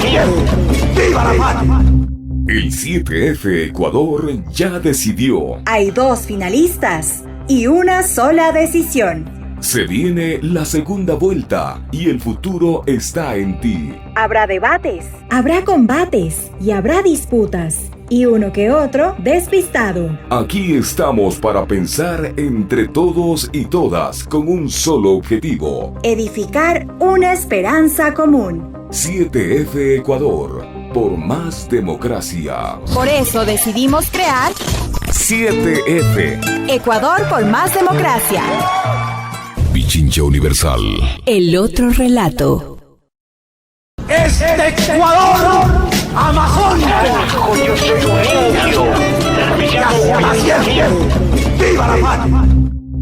siempre! ¡Viva la patria! El 7F Ecuador ya decidió. Hay 2 finalistas y una sola decisión. Se viene la segunda vuelta y el futuro está en ti. Habrá debates, habrá combates y habrá disputas. Y uno que otro despistado. Aquí estamos para pensar entre todos y todas con un solo objetivo. Edificar una esperanza común. 7F Ecuador, por más democracia. Por eso decidimos crear 7F. Ecuador por más democracia. Pichincha Universal. El otro relato. ¡Este Ecuador amazónico! Yo soy un indio. ¡Siempre! ¡Viva la patria!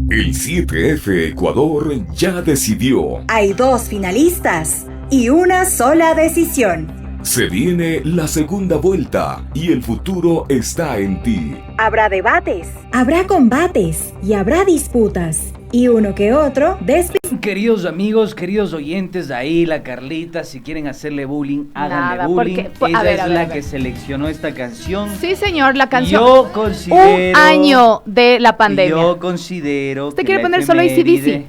El 7F Ecuador ya decidió. Hay 2 finalistas y una sola decisión. Se viene la segunda vuelta y el futuro está en ti. Habrá debates, habrá combates y habrá disputas. Y uno que otro despistado. Queridos amigos, queridos oyentes, ahí la Carlita, si quieren hacerle bullying, háganle Nada, bullying. porque- Ella a ver, es a ver, la a ver. que seleccionó esta canción. Sí, señor, la canción. Yo considero... Un año de la pandemia. Yo considero ¿Usted que quiere la poner solo efeméride- AC/DC?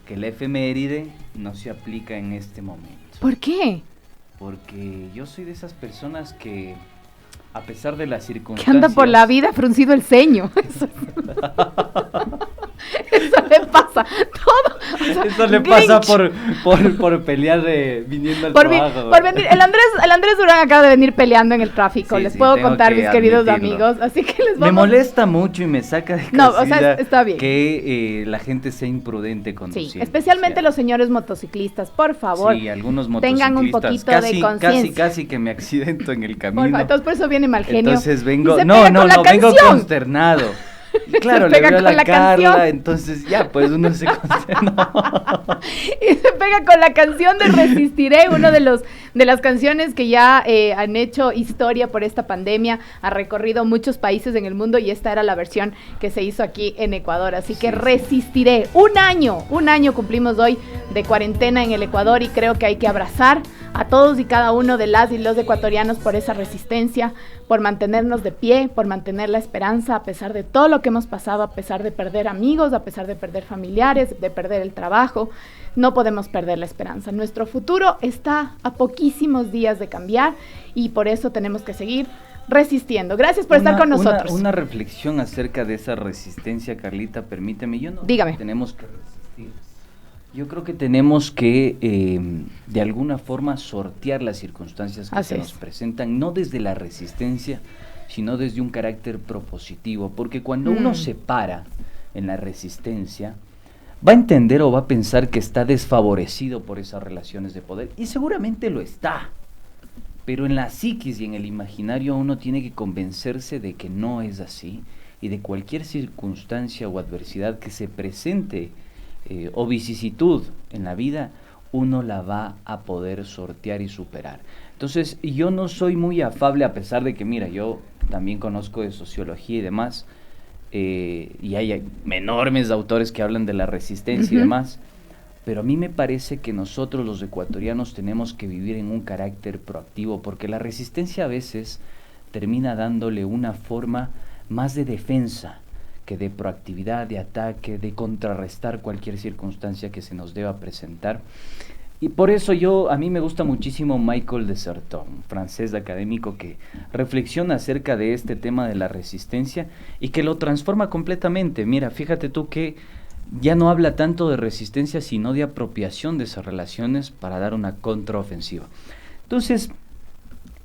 Que la efeméride no se aplica en este momento. ¿Por qué? Porque yo soy de esas personas que, a pesar de las Que circunstancias... anda por la vida fruncido el ceño. Eso le pasa. Todo. O sea, Eso le pasa Grinch. por pelear viniendo al Por trabajo. venir. El Andrés Durán acaba de venir peleando en el tráfico. Sí, les sí, puedo tengo contar, que mis queridos admitirlo. amigos. Así que les Me vamos. molesta mucho y me saca de No, o sea, casilla está bien. que la gente sea imprudente conduciendo. Sí, especialmente los señores motociclistas, por favor. Sí, algunos tengan un motociclistas. poquito de conciencia. Casi que me accidento en el Por camino. favor, entonces por eso viene mal genio. Entonces Y vengo, se no, pega no, con la no, vengo canción. consternado. Claro, Se le pega veo a con la la Carla, canción. entonces ya, pues uno se consterna. Y se pega con la canción de Resistiré, uno de las canciones que ya han hecho historia por esta pandemia, ha recorrido muchos países en el mundo y esta era la versión que se hizo aquí en Ecuador, así que Sí. Resistiré. Un año cumplimos hoy de cuarentena en el Ecuador y creo que hay que abrazar a todos y cada uno de las y los ecuatorianos por esa resistencia, por mantenernos de pie, por mantener la esperanza a pesar de todo lo que hemos pasado, a pesar de perder amigos, a pesar de perder familiares, de perder el trabajo. No podemos perder la esperanza. Nuestro futuro está a poquísimos días de cambiar y por eso tenemos que seguir resistiendo. Gracias por estar con nosotros. Una reflexión acerca de esa resistencia, Carlita, permíteme. Yo no Dígame. Tenemos que resistir. Yo creo que tenemos que, de alguna forma, sortear las circunstancias que Así se nos es. presentan, no desde la resistencia, sino desde un carácter propositivo, porque cuando uno se para en la resistencia, va a entender o va a pensar que está desfavorecido por esas relaciones de poder, y seguramente lo está, pero en la psiquis y en el imaginario uno tiene que convencerse de que no es así, y de cualquier circunstancia o adversidad que se presente o vicisitud en la vida, uno la va a poder sortear y superar. Entonces, yo no soy muy afable, a pesar de que, mira, yo también conozco de sociología y demás, y hay enormes autores que hablan de la resistencia y demás, pero a mí me parece que nosotros los ecuatorianos tenemos que vivir en un carácter proactivo, porque la resistencia a veces termina dándole una forma más de defensa que de proactividad, de ataque, de contrarrestar cualquier circunstancia que se nos deba presentar. Y por eso a mí me gusta muchísimo Michael Desserton, un francés académico que reflexiona acerca de este tema de la resistencia y que lo transforma completamente. Mira, fíjate tú que ya no habla tanto de resistencia, sino de apropiación de esas relaciones para dar una contraofensiva. Entonces,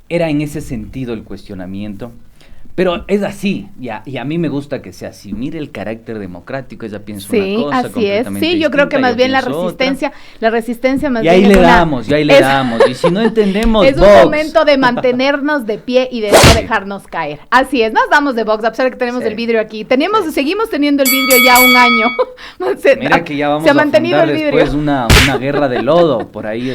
era en ese sentido el cuestionamiento. Pero es así, y a mí me gusta que sea así. Mire el carácter democrático, ella piensa Sí, una cosa así es. completamente Sí, yo creo que distinta, más yo bien la pienso otra. resistencia más Y ahí bien le es una- damos, y si no entendemos, es un Vox. momento de mantenernos de pie y de no dejarnos caer. Así es, nos damos de Vox, a pesar de que tenemos Sí. el vidrio aquí. Seguimos teniendo el vidrio ya un año. Mira que ya vamos se ha a mantenido fundar el vidrio. después una guerra de lodo, por ahí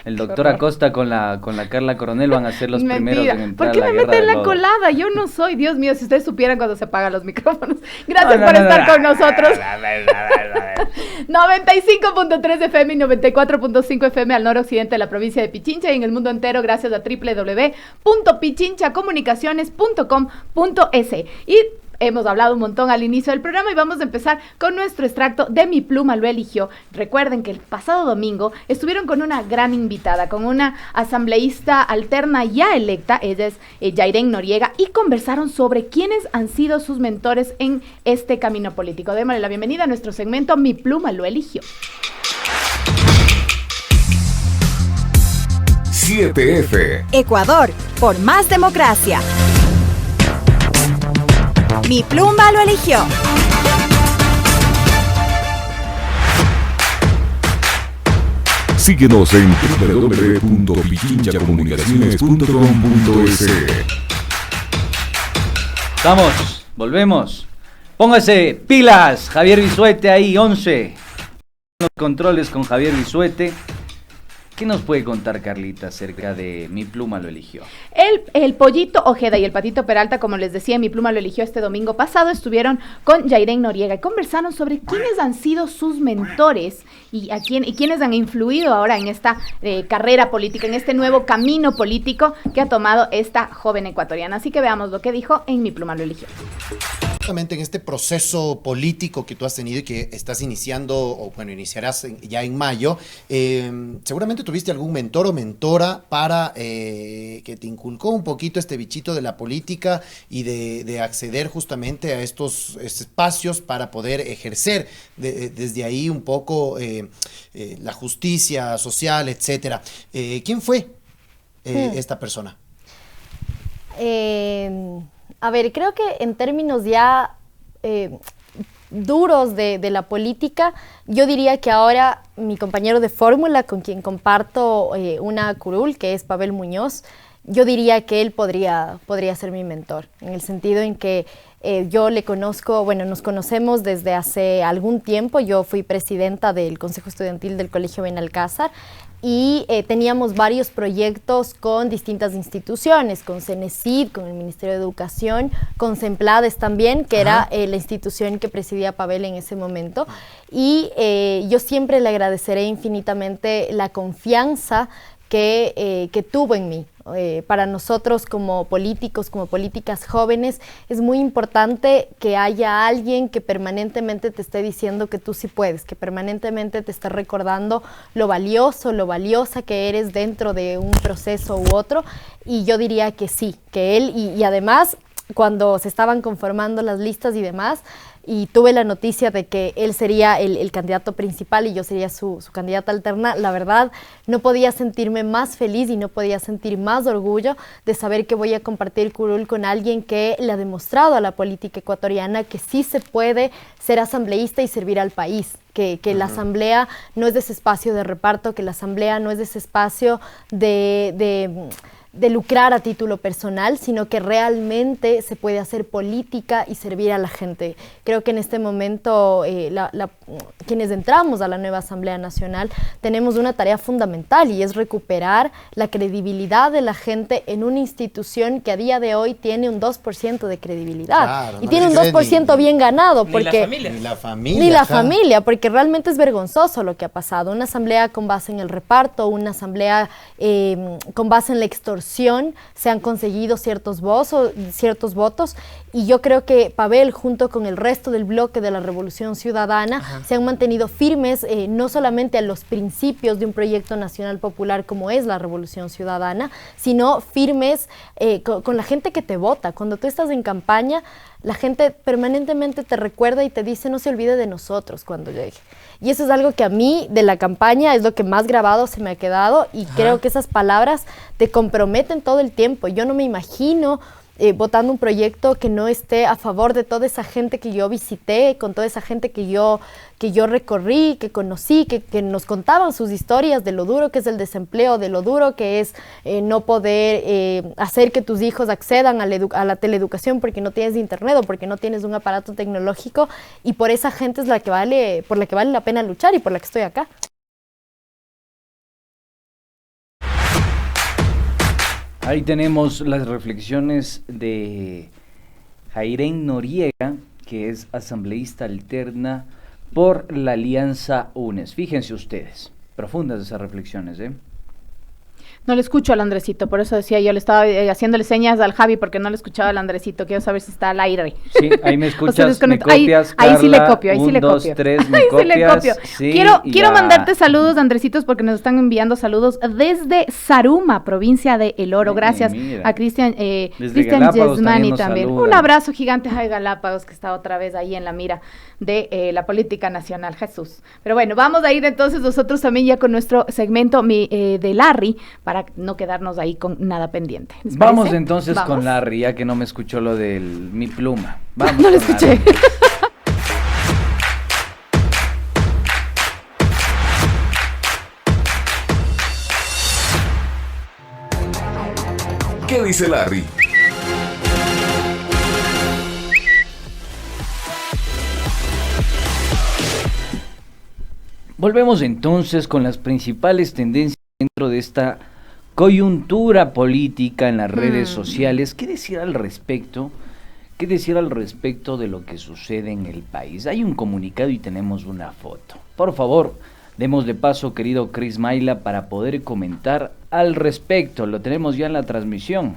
El doctor Acosta con la Carla Coronel van a ser los primeros en entrar ¿Por qué a la me guerra meten del la lodo? colada? Yo no soy, Dios mío, si ustedes supieran cuando se apagan los micrófonos. Gracias por estar con nosotros. 95.3 FM y 94.5 FM al noroccidente de la provincia de Pichincha y en el mundo entero gracias a www.pichinchacomunicaciones.com.es. Y hemos hablado un montón al inicio del programa y vamos a empezar con nuestro extracto de Mi Pluma lo eligió. Recuerden que el pasado domingo estuvieron con una gran invitada, con una asambleísta alterna ya electa, ella es Yairén Noriega, y conversaron sobre quiénes han sido sus mentores en este camino político. Démosle la bienvenida a nuestro segmento Mi Pluma lo eligió. 7F. Ecuador, por más democracia. Mi Pluma lo eligió. Síguenos en www.pichinchacomunicaciones.com.es. Estamos, volvemos. Póngase pilas, Javier Bisuete ahí, 11. Los controles con Javier Bisuete. ¿Qué nos puede contar Carlita acerca de Mi Pluma lo eligió? El Pollito Ojeda y el Patito Peralta, como les decía, Mi Pluma lo eligió este domingo pasado, estuvieron con Yairén Noriega y conversaron sobre quiénes han sido sus mentores y quiénes han influido ahora en esta carrera política, en este nuevo camino político que ha tomado esta joven ecuatoriana. Así que veamos lo que dijo en Mi Pluma lo eligió. Justamente en este proceso político que tú has tenido y que estás iniciando, o bueno, iniciarás ya en mayo, seguramente tuviste algún mentor o mentora para que te inculcó un poquito este bichito de la política y de acceder justamente a estos espacios para poder ejercer desde ahí un poco la justicia social, etcétera. ¿Quién fue esta persona? A ver, creo que en términos ya duros de la política, yo diría que ahora mi compañero de fórmula, con quien comparto una curul, que es Pavel Muñoz, yo diría que él podría ser mi mentor, en el sentido en que yo le conozco, bueno, nos conocemos desde hace algún tiempo. Yo fui presidenta del Consejo Estudiantil del Colegio Benalcázar y teníamos varios proyectos con distintas instituciones, con CENESID, con el Ministerio de Educación, con CEMPLADES también, que era la institución que presidía Pavel en ese momento. Y yo siempre le agradeceré infinitamente la confianza que tuvo en mí. Para nosotros como políticos, como políticas jóvenes, es muy importante que haya alguien que permanentemente te esté diciendo que tú sí puedes, que permanentemente te esté recordando lo valioso, lo valiosa que eres dentro de un proceso u otro. Y yo diría que sí, que él, y además cuando se estaban conformando las listas y demás, y tuve la noticia de que él sería el candidato principal y yo sería su candidata alterna, la verdad no podía sentirme más feliz y no podía sentir más orgullo de saber que voy a compartir curul con alguien que le ha demostrado a la política ecuatoriana que sí se puede ser asambleísta y servir al país. Que la asamblea no es de ese espacio de reparto, que la asamblea no es de ese espacio de lucrar a título personal, sino que realmente se puede hacer política y servir a la gente. Creo que en este momento quienes entramos a la nueva Asamblea Nacional tenemos una tarea fundamental y es recuperar la credibilidad de la gente en una institución que a día de hoy tiene un 2% de credibilidad. Claro, y tiene un 2% bien ganado. Porque Ni la familia, porque realmente es vergonzoso lo que ha pasado. Una asamblea con base en el reparto, una asamblea con base en la extorsión, se han conseguido ciertos votos y yo creo que Pavel junto con el resto del bloque de la Revolución Ciudadana se han mantenido firmes no solamente a los principios de un proyecto nacional popular como es la Revolución Ciudadana, sino firmes con la gente que te vota. Cuando tú estás en campaña, la gente permanentemente te recuerda y te dice no se olvide de nosotros cuando llegue. Y eso es algo que a mí de la campaña es lo que más grabado se me ha quedado y creo que esas palabras te comprometen todo el tiempo. Yo no me imagino votando un proyecto que no esté a favor de toda esa gente que yo visité, con toda esa gente que yo recorrí, que conocí, que nos contaban sus historias de lo duro que es el desempleo, de lo duro que es no poder hacer que tus hijos accedan a la teleeducación porque no tienes internet o porque no tienes un aparato tecnológico, y por esa gente es por la que vale la pena luchar y por la que estoy acá. Ahí tenemos las reflexiones de Jairén Noriega, que es asambleísta alterna por la Alianza UNES. Fíjense ustedes, profundas esas reflexiones, ¿eh? No le escucho al Andresito, por eso decía yo, le estaba haciéndole señas al Javi porque no le escuchaba al Andresito. Quiero saber si está al aire. Sí, ahí me escuchas, me copias, ahí sí le Carla, copio, ahí sí le copio. 1, 2, 3, me ahí copias, sí le copio. sí, Quiero mandarte saludos, Andresitos, porque nos están enviando saludos desde Saruma, provincia de El Oro. Gracias a Cristian Yesmani también. Un abrazo gigante a Galápagos, que está otra vez ahí en la mira de la política nacional. Jesús. Pero bueno, vamos a ir entonces nosotros también ya con nuestro segmento de Larry, para no quedarnos ahí con nada pendiente. Vamos entonces con Larry, ya que no me escuchó lo de mi pluma. Vamos. No lo escuché. ¿Qué dice Larry? Volvemos entonces con las principales tendencias dentro de esta coyuntura política en las redes sociales. ¿Qué decir al respecto? ¿Qué decir al respecto de lo que sucede en el país? Hay un comunicado y tenemos una foto. Por favor, demos de paso, querido Chris Maila, para poder comentar al respecto. Lo tenemos ya en la transmisión.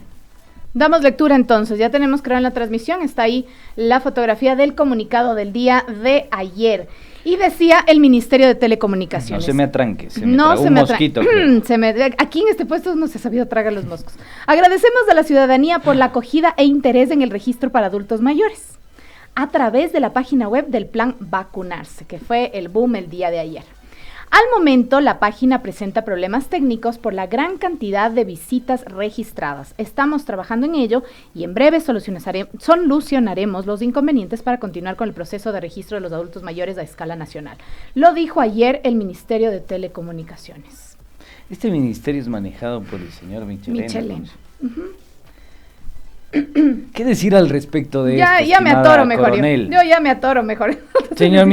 Damos lectura entonces, ya tenemos creado en la transmisión, está ahí la fotografía del comunicado del día de ayer. Y decía el Ministerio de Telecomunicaciones. No se me atranque, se me traga un mosquito. Aquí en este puesto no se ha sabido tragar los moscos. Agradecemos a la ciudadanía por la acogida e interés en el registro para adultos mayores, a través de la página web del plan Vacunarse, que fue el boom el día de ayer. Al momento, la página presenta problemas técnicos por la gran cantidad de visitas registradas. Estamos trabajando en ello y en breve solucionaremos los inconvenientes para continuar con el proceso de registro de los adultos mayores a escala nacional. Lo dijo ayer el Ministerio de Telecomunicaciones. Este ministerio es manejado por el señor Michelena. ¿Qué decir al respecto de esto? Ya me atoro mejor. Yo ya me atoro mejor. Señor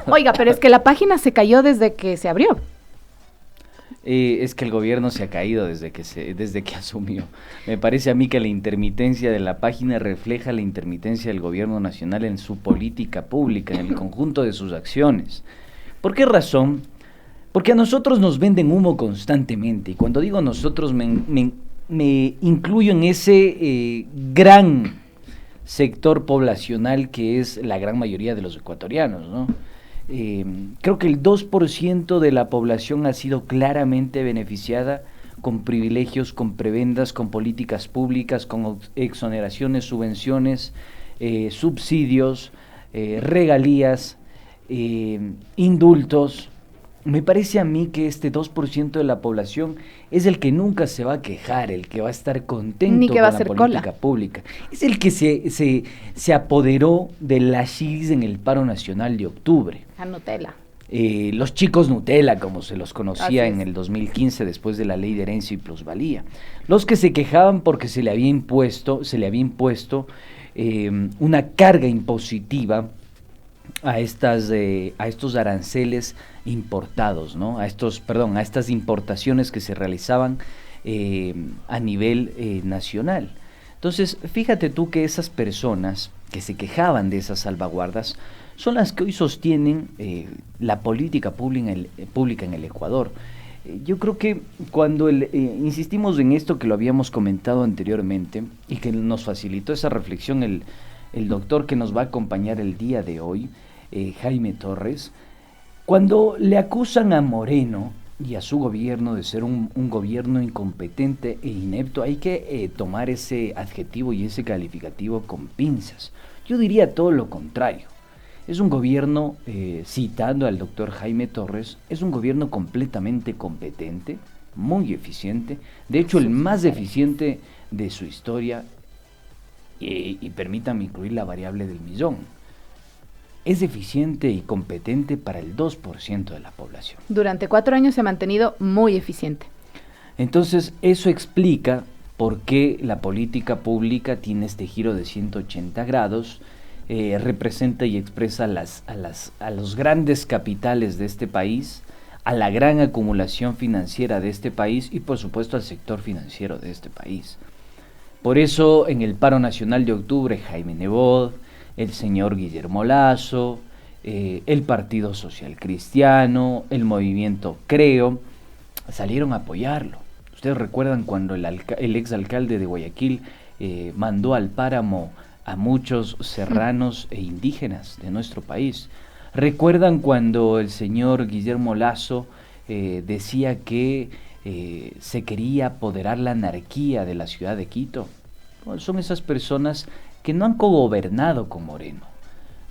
Oiga, pero es que la página se cayó desde que se abrió. Es que el gobierno se ha caído desde que asumió. Me parece a mí que la intermitencia de la página refleja la intermitencia del gobierno nacional en su política pública, en el conjunto de sus acciones. ¿Por qué razón? Porque a nosotros nos venden humo constantemente. Y cuando digo nosotros me incluyo en ese gran sector poblacional que es la gran mayoría de los ecuatorianos, ¿no? Creo que el 2% de la población ha sido claramente beneficiada con privilegios, con prebendas, con políticas públicas, con exoneraciones, subvenciones, subsidios, regalías, indultos. Me parece a mí que este 2% de la población es el que nunca se va a quejar, el que va a estar contento con la política pública. Es el que se apoderó de la CIS en el paro nacional de octubre. A Nutella. Los chicos Nutella, como se los conocía en el 2015 después de la ley de herencia y plusvalía. Los que se quejaban porque se le había impuesto una carga impositiva a estos aranceles importados, ¿no? A estas importaciones que se realizaban a nivel nacional. Entonces, fíjate tú que esas personas que se quejaban de esas salvaguardas son las que hoy sostienen la política pública en el Ecuador. Yo creo que cuando insistimos en esto que lo habíamos comentado anteriormente y que nos facilitó esa reflexión el doctor que nos va a acompañar el día de hoy, Jaime Torres, cuando le acusan a Moreno y a su gobierno de ser un gobierno incompetente e inepto, hay que tomar ese adjetivo y ese calificativo con pinzas. Yo diría todo lo contrario. Es un gobierno, citando al doctor Jaime Torres, es un gobierno completamente competente, muy eficiente, de hecho el más eficiente de su historia, y permítanme incluir la variable del millón. Es eficiente y competente para el 2% de la población. Durante 4 años se ha mantenido muy eficiente. Entonces, eso explica por qué la política pública tiene este giro de 180 grados, representa y expresa a los grandes capitales de este país, a la gran acumulación financiera de este país y por supuesto al sector financiero de este país. Por eso en el paro nacional de octubre, Jaime Nebot, el señor Guillermo Lasso, el Partido Social Cristiano, el movimiento Creo, salieron a apoyarlo. Ustedes recuerdan cuando el exalcalde de Guayaquil mandó al páramo a muchos serranos e indígenas de nuestro país. ¿Recuerdan cuando el señor Guillermo Lasso decía que se quería apoderar la anarquía de la ciudad de Quito? Bueno, son esas personas que no han cogobernado con Moreno,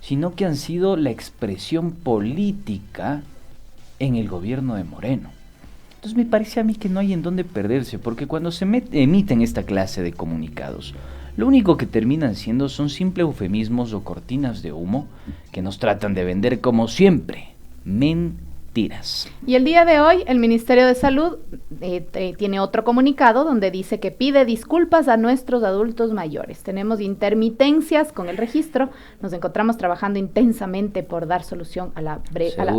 sino que han sido la expresión política en el gobierno de Moreno. Entonces me parece a mí que no hay en dónde perderse, porque cuando se emiten esta clase de comunicados, lo único que terminan siendo son simples eufemismos o cortinas de humo que nos tratan de vender como siempre, mentiras. Y el día de hoy el Ministerio de Salud tiene otro comunicado donde dice que pide disculpas a nuestros adultos mayores. Tenemos intermitencias con el registro, nos encontramos trabajando intensamente por dar solución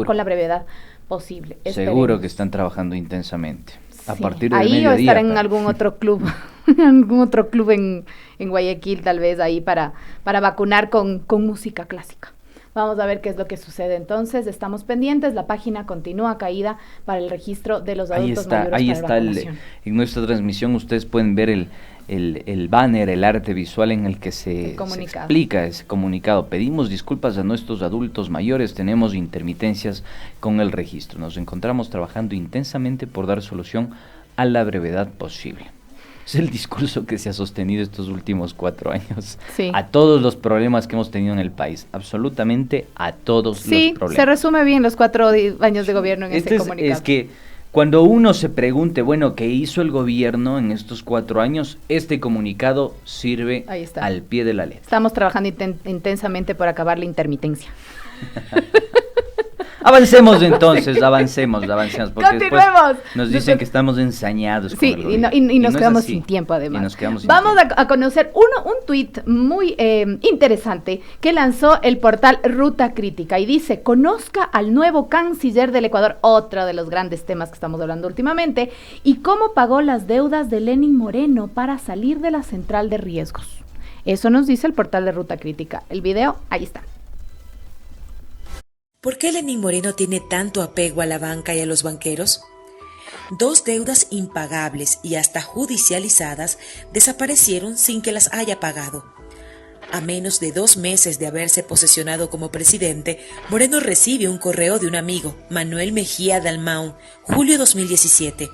con la brevedad posible. Seguro que están trabajando intensamente. A Sí. partir del ahí mediodía. O estar en algún otro club, en algún otro club en Guayaquil tal vez ahí para vacunar con música clásica. Vamos a ver qué es lo que sucede entonces. Estamos pendientes, la página continúa caída para el registro de los adultos mayores. Ahí para está vacunación. en nuestra transmisión ustedes pueden ver el banner, el arte visual en el que se explica ese comunicado. Pedimos disculpas a nuestros adultos mayores, tenemos intermitencias con el registro. Nos encontramos trabajando intensamente por dar solución a la brevedad posible. Es el discurso que se ha sostenido estos últimos 4 años. Sí. A todos los problemas que hemos tenido en el país, absolutamente a todos los problemas. Se resume bien los 4 años de gobierno en ese comunicado. Es que cuando uno se pregunte, bueno, ¿qué hizo el gobierno en estos 4 años? Este comunicado sirve al pie de la letra. Estamos trabajando intensamente por acabar la intermitencia. Avancemos entonces, avancemos, porque después nos dicen que estamos ensañados. Sí, y nos quedamos sin tiempo además. Vamos a conocer un tuit muy interesante que lanzó el portal Ruta Crítica y dice: conozca al nuevo canciller del Ecuador, otro de los grandes temas que estamos hablando últimamente, y cómo pagó las deudas de Lenín Moreno para salir de la central de riesgos. Eso nos dice el portal de Ruta Crítica. El video, ahí está. ¿Por qué Lenín Moreno tiene tanto apego a la banca y a los banqueros? 2 deudas impagables y hasta judicializadas desaparecieron sin que las haya pagado. A menos de 2 meses de haberse posesionado como presidente, Moreno recibe un correo de un amigo, Manuel Mejía Dalmau, julio 2017.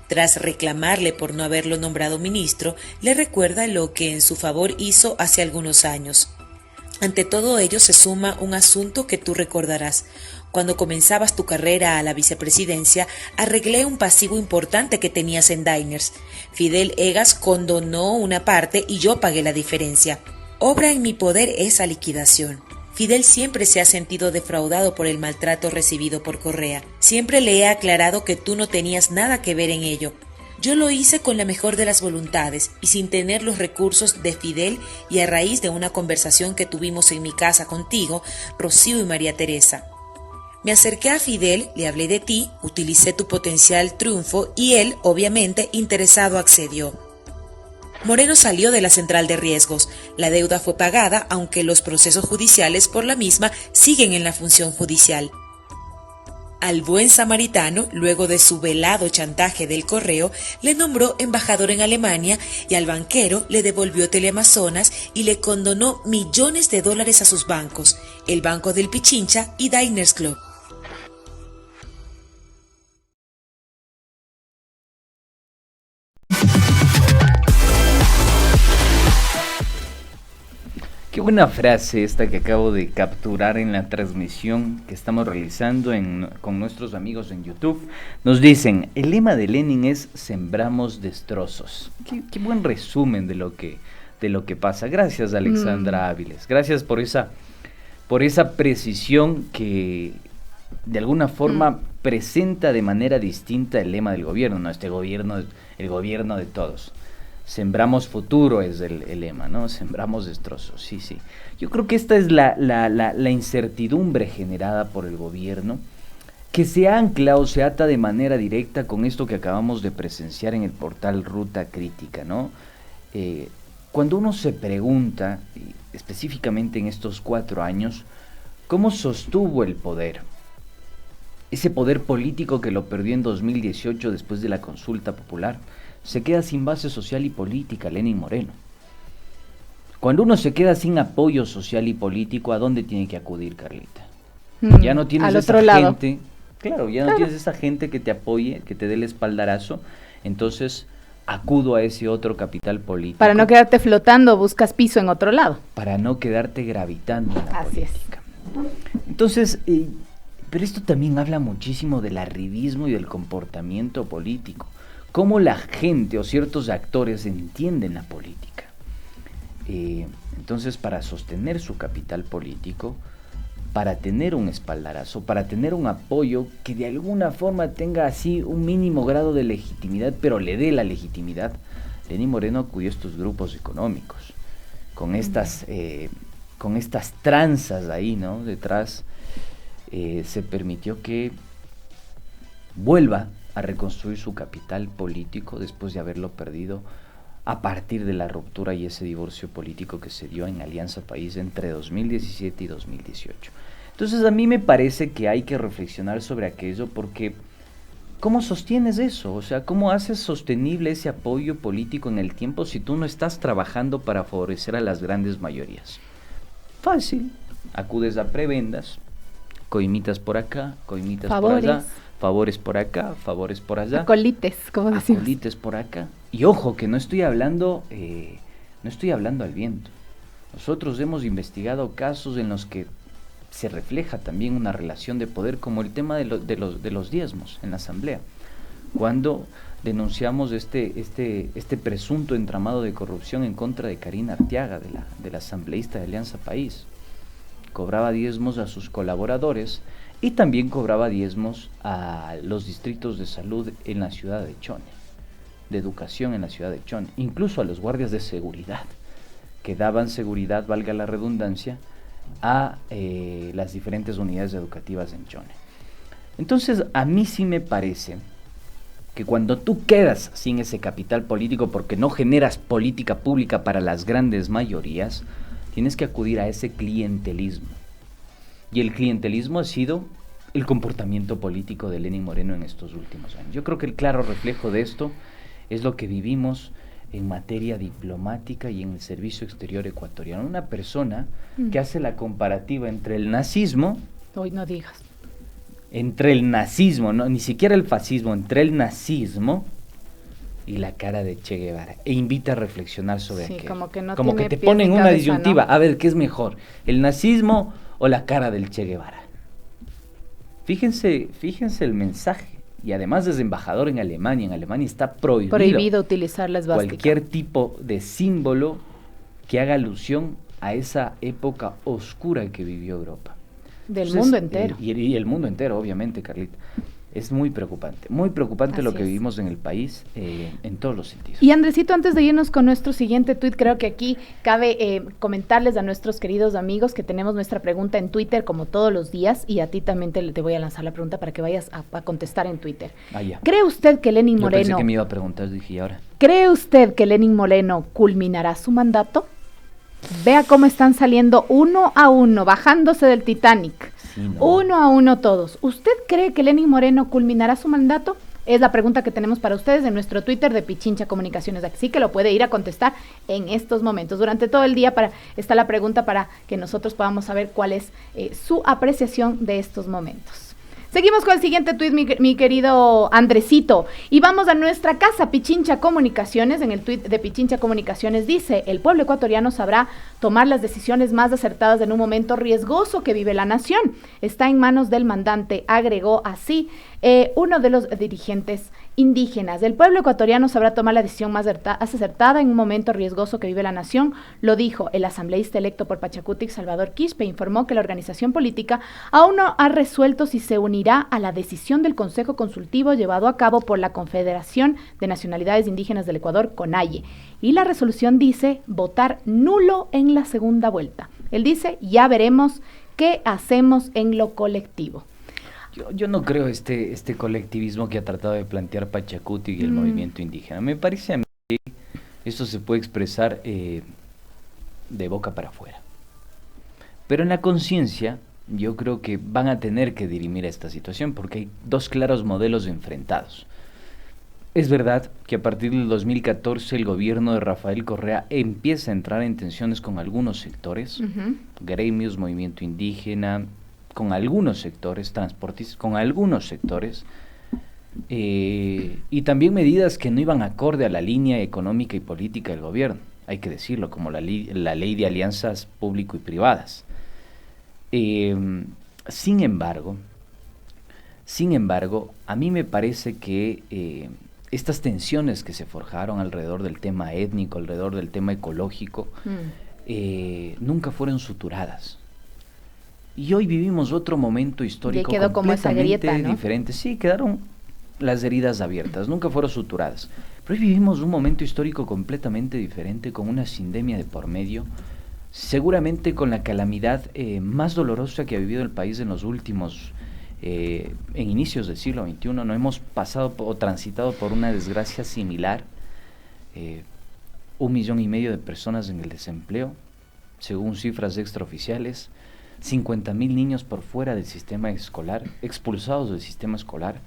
Tras reclamarle por no haberlo nombrado ministro, le recuerda lo que en su favor hizo hace algunos años. Ante todo ello se suma un asunto que tú recordarás. Cuando comenzabas tu carrera a la vicepresidencia, arreglé un pasivo importante que tenías en Diners. Fidel Egas condonó una parte y yo pagué la diferencia. Obra en mi poder esa liquidación. Fidel siempre se ha sentido defraudado por el maltrato recibido por Correa. Siempre le he aclarado que tú no tenías nada que ver en ello. Yo lo hice con la mejor de las voluntades y sin tener los recursos de Fidel, y a raíz de una conversación que tuvimos en mi casa contigo, Rocío y María Teresa. Me acerqué a Fidel, le hablé de ti, utilicé tu potencial triunfo y él, obviamente, interesado, accedió. Moreno salió de la central de riesgos. La deuda fue pagada, aunque los procesos judiciales por la misma siguen en la función judicial. Al buen samaritano, luego de su velado chantaje del correo, le nombró embajador en Alemania, y al banquero le devolvió Teleamazonas y le condonó millones de dólares a sus bancos, el Banco del Pichincha y Diners Club. Qué buena frase esta que acabo de capturar en la transmisión que estamos realizando con nuestros amigos en YouTube. Nos dicen, el lema de Lenin es sembramos destrozos. Qué buen resumen de lo que pasa. Gracias, Alexandra Áviles. Gracias por esa precisión que de alguna forma presenta de manera distinta el lema del gobierno. No, este gobierno es el gobierno de todos. Sembramos futuro es el lema, ¿no? Sembramos destrozos, sí. Yo creo que esta es la incertidumbre generada por el gobierno que se ancla o se ata de manera directa con esto que acabamos de presenciar en el portal Ruta Crítica, ¿no? Cuando uno se pregunta, específicamente en estos 4 años, ¿cómo sostuvo el poder? Ese poder político que lo perdió en 2018 después de la consulta popular, se queda sin base social y política, Lenín Moreno. Cuando uno se queda sin apoyo social y político, ¿a dónde tiene que acudir, Carlita? Ya no tienes al esa otro lado. gente, claro, ya no tienes esa gente que te apoye, que te dé el espaldarazo, entonces acudo a ese otro capital político. Para no quedarte flotando, buscas piso en otro lado. Para no quedarte gravitando en la Así política. Entonces, pero esto también habla muchísimo del arribismo y del comportamiento político. Cómo la gente o ciertos actores entienden la política. Entonces, para sostener su capital político, para tener un espaldarazo, para tener un apoyo que de alguna forma tenga así un mínimo grado de legitimidad, pero le dé la legitimidad, Lenín Moreno acudió a estos grupos económicos, con estas tranzas ahí, ¿no? Detrás, se permitió que vuelva a reconstruir su capital político después de haberlo perdido a partir de la ruptura y ese divorcio político que se dio en Alianza País entre 2017 y 2018. Entonces a mí me parece que hay que reflexionar sobre aquello porque ¿cómo sostienes eso? O sea, ¿cómo haces sostenible ese apoyo político en el tiempo si tú no estás trabajando para favorecer a las grandes mayorías? Fácil, acudes a prebendas, coimitas por acá, coimitas Favores. por allá, favores por acá, favores por allá. Acolites, como decimos. Acolites por acá. Y ojo, que no estoy hablando al viento. Nosotros hemos investigado casos en los que se refleja también una relación de poder, como el tema de los diezmos en la Asamblea. Cuando denunciamos este presunto entramado de corrupción en contra de Karina Arteaga, de la asambleísta de Alianza País. Cobraba diezmos a sus colaboradores y también cobraba diezmos a los distritos de salud en la ciudad de Chone, de educación en la ciudad de Chone, incluso a los guardias de seguridad, que daban seguridad, valga la redundancia, a las diferentes unidades educativas en Chone. Entonces, a mí sí me parece que cuando tú quedas sin ese capital político porque no generas política pública para las grandes mayorías, tienes que acudir a ese clientelismo. Y el clientelismo ha sido el comportamiento político de Lenín Moreno en estos últimos años. Yo creo que el claro reflejo de esto es lo que vivimos en materia diplomática y en el servicio exterior ecuatoriano. Una persona que hace la comparativa entre el nazismo... Hoy no digas. Entre el nazismo, no, ni siquiera el fascismo, entre el nazismo y la cara de Che Guevara. E invita a reflexionar sobre aquello. Como que te ponen una disyuntiva. ¿No? A ver, ¿qué es mejor? ¿El nazismo o la cara del Che Guevara? Fíjense el mensaje. Y además es embajador en Alemania. En Alemania está prohibido utilizar la esvástica. Cualquier tipo de símbolo que haga alusión a esa época oscura que vivió Europa. Del mundo entero. Y el mundo entero, obviamente, Carlita. Es muy preocupante Así lo que es. vivimos en el país en todos los sentidos. Y Andresito, antes de irnos con nuestro siguiente tuit, creo que aquí cabe comentarles a nuestros queridos amigos que tenemos nuestra pregunta en Twitter como todos los días, y a ti también te voy a lanzar la pregunta para que vayas a contestar en Twitter. ¿Cree usted que Lenín Moreno... Yo pensé que me iba a preguntar, dije, ¿y ahora? ¿Cree usted que Lenín Moreno culminará su mandato? Vea cómo están saliendo uno a uno, bajándose del Titanic. Sí, no. Uno a uno todos. ¿Usted cree que Lenín Moreno culminará su mandato? Es la pregunta que tenemos para ustedes en nuestro Twitter de Pichincha Comunicaciones. Así que lo puede ir a contestar en estos momentos. Durante todo el día está la pregunta para que nosotros podamos saber cuál es su apreciación de estos momentos. Seguimos con el siguiente tuit, mi querido Andresito, y vamos a nuestra casa Pichincha Comunicaciones. En el tuit de Pichincha Comunicaciones dice: el pueblo ecuatoriano sabrá tomar las decisiones más acertadas en un momento riesgoso que vive la nación. Está en manos del mandante, agregó así uno de los dirigentes indígenas. El pueblo ecuatoriano sabrá tomar la decisión más acertada en un momento riesgoso que vive la nación, lo dijo el asambleísta electo por Pachacutic, Salvador Quispe. Informó que la organización política aún no ha resuelto si se unirá a la decisión del Consejo Consultivo llevado a cabo por la Confederación de Nacionalidades Indígenas del Ecuador, CONAIE, y la resolución dice votar nulo en la segunda vuelta. Él dice: ya veremos qué hacemos en lo colectivo. Yo no creo este colectivismo que ha tratado de plantear Pachacuti y el movimiento indígena. Me parece a mí que esto se puede expresar de boca para afuera. Pero en la conciencia yo creo que van a tener que dirimir esta situación porque hay dos claros modelos enfrentados. Es verdad que a partir del 2014 el gobierno de Rafael Correa empieza a entrar en tensiones con algunos sectores, gremios, movimiento indígena, con algunos sectores, transportistas, con algunos sectores, y también medidas que no iban acorde a la línea económica y política del gobierno, hay que decirlo, como la ley de alianzas público y privadas. Sin embargo, a mí me parece que estas tensiones que se forjaron alrededor del tema étnico, alrededor del tema ecológico, nunca fueron suturadas. Y hoy vivimos otro momento histórico quedó como esa grieta, ¿no? diferente. Sí, quedaron las heridas abiertas, nunca fueron suturadas. Pero hoy vivimos un momento histórico completamente diferente, con una sindemia de por medio, seguramente con la calamidad más dolorosa que ha vivido el país en los últimos en inicios del siglo XXI. No hemos pasado o transitado por una desgracia similar. 1,5 millones de personas en el desempleo, según cifras extraoficiales, 50,000 niños por fuera del sistema escolar, expulsados del sistema escolar,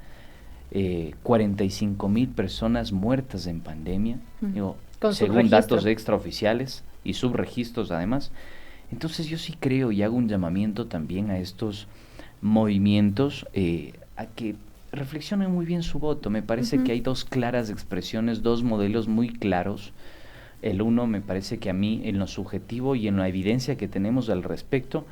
45,000 personas muertas en pandemia, según datos extraoficiales y subregistros además. Entonces yo sí creo y hago un llamamiento también a estos movimientos a que reflexionen muy bien su voto. Me parece que hay dos claras expresiones, dos modelos muy claros. El uno me parece que a mí, en lo subjetivo y en la evidencia que tenemos al respecto,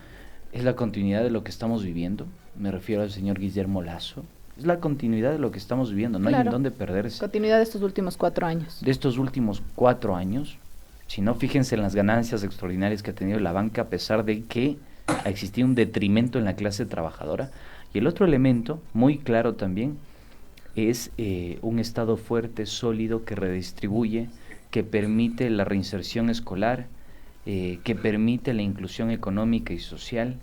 es la continuidad de lo que estamos viviendo. Me refiero al señor Guillermo Lasso. Es la continuidad de lo que estamos viviendo, no hay en dónde perderse. Continuidad de estos últimos 4 años. De estos últimos 4 años. Si no, fíjense en las ganancias extraordinarias que ha tenido la banca, a pesar de que ha existido un detrimento en la clase trabajadora. Y el otro elemento, muy claro también, es un Estado fuerte, sólido, que redistribuye, que permite la reinserción escolar, que permite la inclusión económica y social,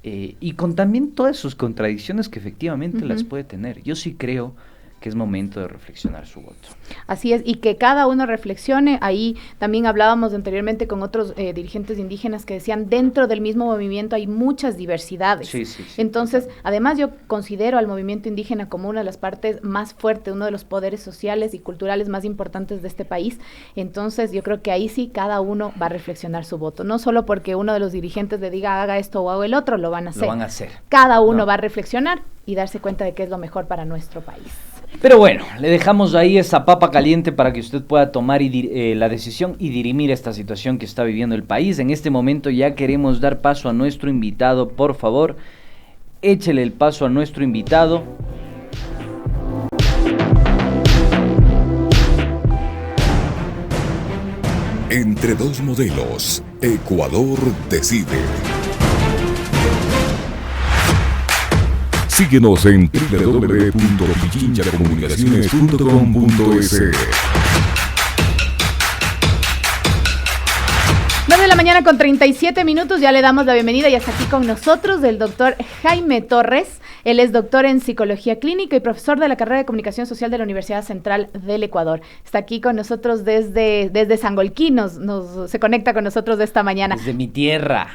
y con también todas sus contradicciones que efectivamente las puede tener. Yo sí creo que es momento de reflexionar su voto. Así es, y que cada uno reflexione. Ahí también hablábamos anteriormente con otros dirigentes indígenas que decían, dentro del mismo movimiento hay muchas diversidades. Sí. Entonces, además yo considero al movimiento indígena como una de las partes más fuertes, uno de los poderes sociales y culturales más importantes de este país. Entonces, yo creo que ahí sí cada uno va a reflexionar su voto. No solo porque uno de los dirigentes le diga, haga esto o haga el otro, lo van a hacer. Lo van a hacer. Cada uno va a reflexionar y darse cuenta de qué es lo mejor para nuestro país. Pero bueno, le dejamos ahí esa papa caliente para que usted pueda tomar la decisión y dirimir esta situación que está viviendo el país. En este momento ya queremos dar paso a nuestro invitado. Por favor, échele el paso a nuestro invitado. Entre dos modelos, Ecuador decide. Síguenos en www.pichinchacomunicaciones.com.es. 9 de la mañana con 37 minutos, ya le damos la bienvenida y está aquí con nosotros el doctor Jaime Torres. Él es doctor en Psicología Clínica y profesor de la carrera de Comunicación Social de la Universidad Central del Ecuador. Está aquí con nosotros desde Sangolquí, se conecta con nosotros de esta mañana. Desde mi tierra.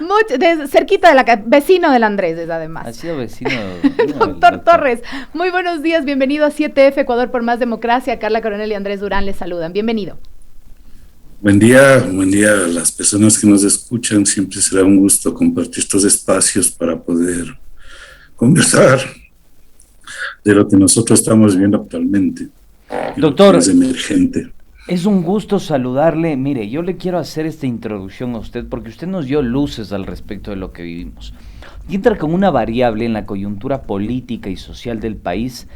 Cerquita vecino del Andrés, además. Ha sido vecino. Doctor Torres, muy buenos días, bienvenido a 7F Ecuador por Más Democracia. Carla Coronel y Andrés Durán les saludan, bienvenido. Buen día a las personas que nos escuchan. Siempre será un gusto compartir estos espacios para poder conversar de lo que nosotros estamos viviendo actualmente. Doctor, es emergente. Es un gusto saludarle. Mire, yo le quiero hacer esta introducción a usted porque usted nos dio luces al respecto de lo que vivimos. Y entra con una variable en la coyuntura política y social del país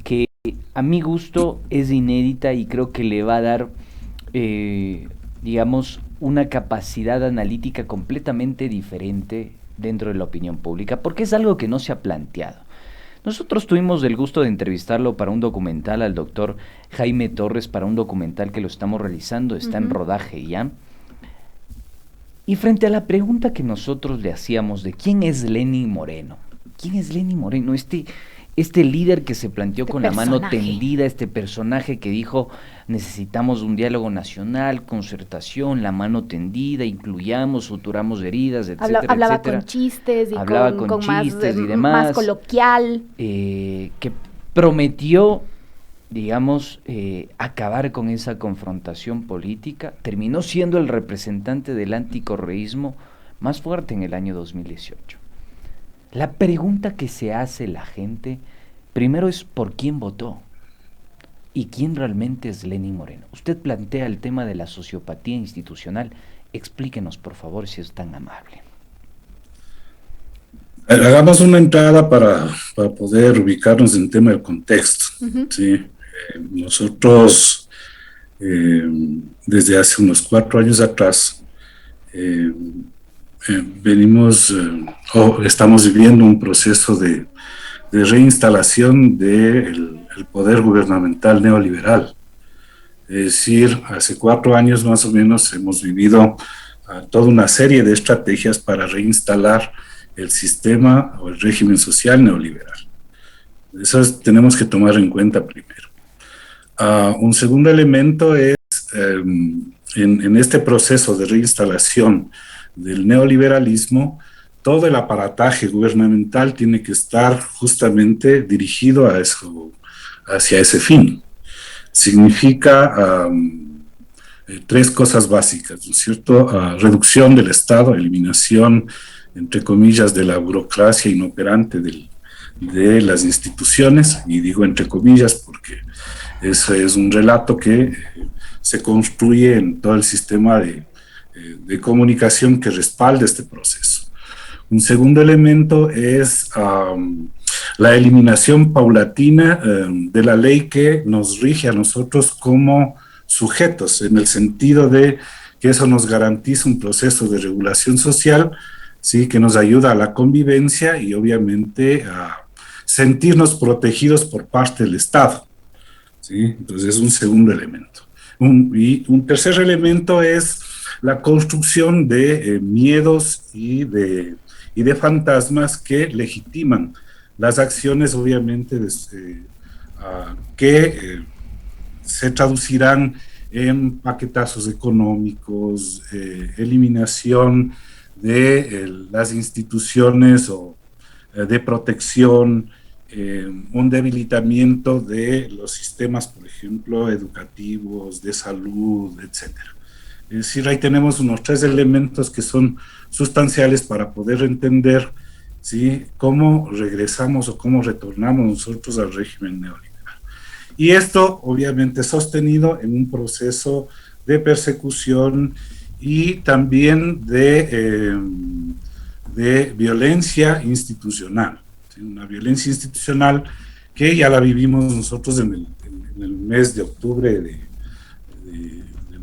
que a mi gusto es inédita y creo que le va a dar digamos, una capacidad analítica completamente diferente dentro de la opinión pública, porque es algo que no se ha planteado. Nosotros tuvimos el gusto de entrevistarlo para un documental al doctor Jaime Torres, para un documental que lo estamos realizando, está en rodaje ya. Y frente a la pregunta que nosotros le hacíamos de quién es Lenín Moreno, ¿quién es Lenín Moreno? Este este líder que se planteó Este con la mano personaje. tendida, este personaje que dijo necesitamos un diálogo nacional, concertación, la mano tendida, incluyamos, suturamos heridas, etcétera, Hablaba etcétera. con chistes y Hablaba con con más, chistes y más demás. coloquial. Que prometió, digamos, acabar con esa confrontación política. Terminó siendo el representante del anticorreísmo más fuerte en el año 2018. La pregunta que se hace la gente, primero es ¿por quién votó? ¿Y quién realmente es Lenín Moreno? Usted plantea el tema de la sociopatía institucional. Explíquenos, por favor, si es tan amable. Hagamos una entrada para poder ubicarnos en tema del contexto. ¿Sí? Nosotros, desde hace unos 4 años atrás, estamos viviendo un proceso de reinstalación del poder gubernamental neoliberal. Es decir, hace 4 años más o menos hemos vivido toda una serie de estrategias para reinstalar el sistema o el régimen social neoliberal. Eso tenemos que tomar en cuenta primero. Un segundo elemento es, en este proceso de reinstalación del neoliberalismo, todo el aparataje gubernamental tiene que estar justamente dirigido a eso, hacia ese fin. Significa 3 cosas básicas, ¿no es cierto? Reducción del Estado, eliminación, entre comillas, de la burocracia inoperante de las instituciones, y digo entre comillas porque ese es un relato que se construye en todo el sistema de comunicación que respalda este proceso. Un segundo elemento es la eliminación paulatina de la ley que nos rige a nosotros como sujetos, en el sentido de que eso nos garantiza un proceso de regulación social, ¿sí?, que nos ayuda a la convivencia y obviamente a sentirnos protegidos por parte del Estado. ¿Sí? Entonces es un segundo elemento. Y un tercer elemento es la construcción de miedos y de fantasmas que legitiman las acciones, obviamente, que se traducirán en paquetazos económicos, eliminación de las instituciones de protección, un debilitamiento de los sistemas, por ejemplo, educativos, de salud, etc. Es decir, ahí tenemos unos 3 elementos que son sustanciales para poder entender, ¿sí?, cómo regresamos o cómo retornamos nosotros al régimen neoliberal. Y esto, obviamente, sostenido en un proceso de persecución y también de violencia institucional. ¿Sí? Una violencia institucional que ya la vivimos nosotros en el mes de octubre del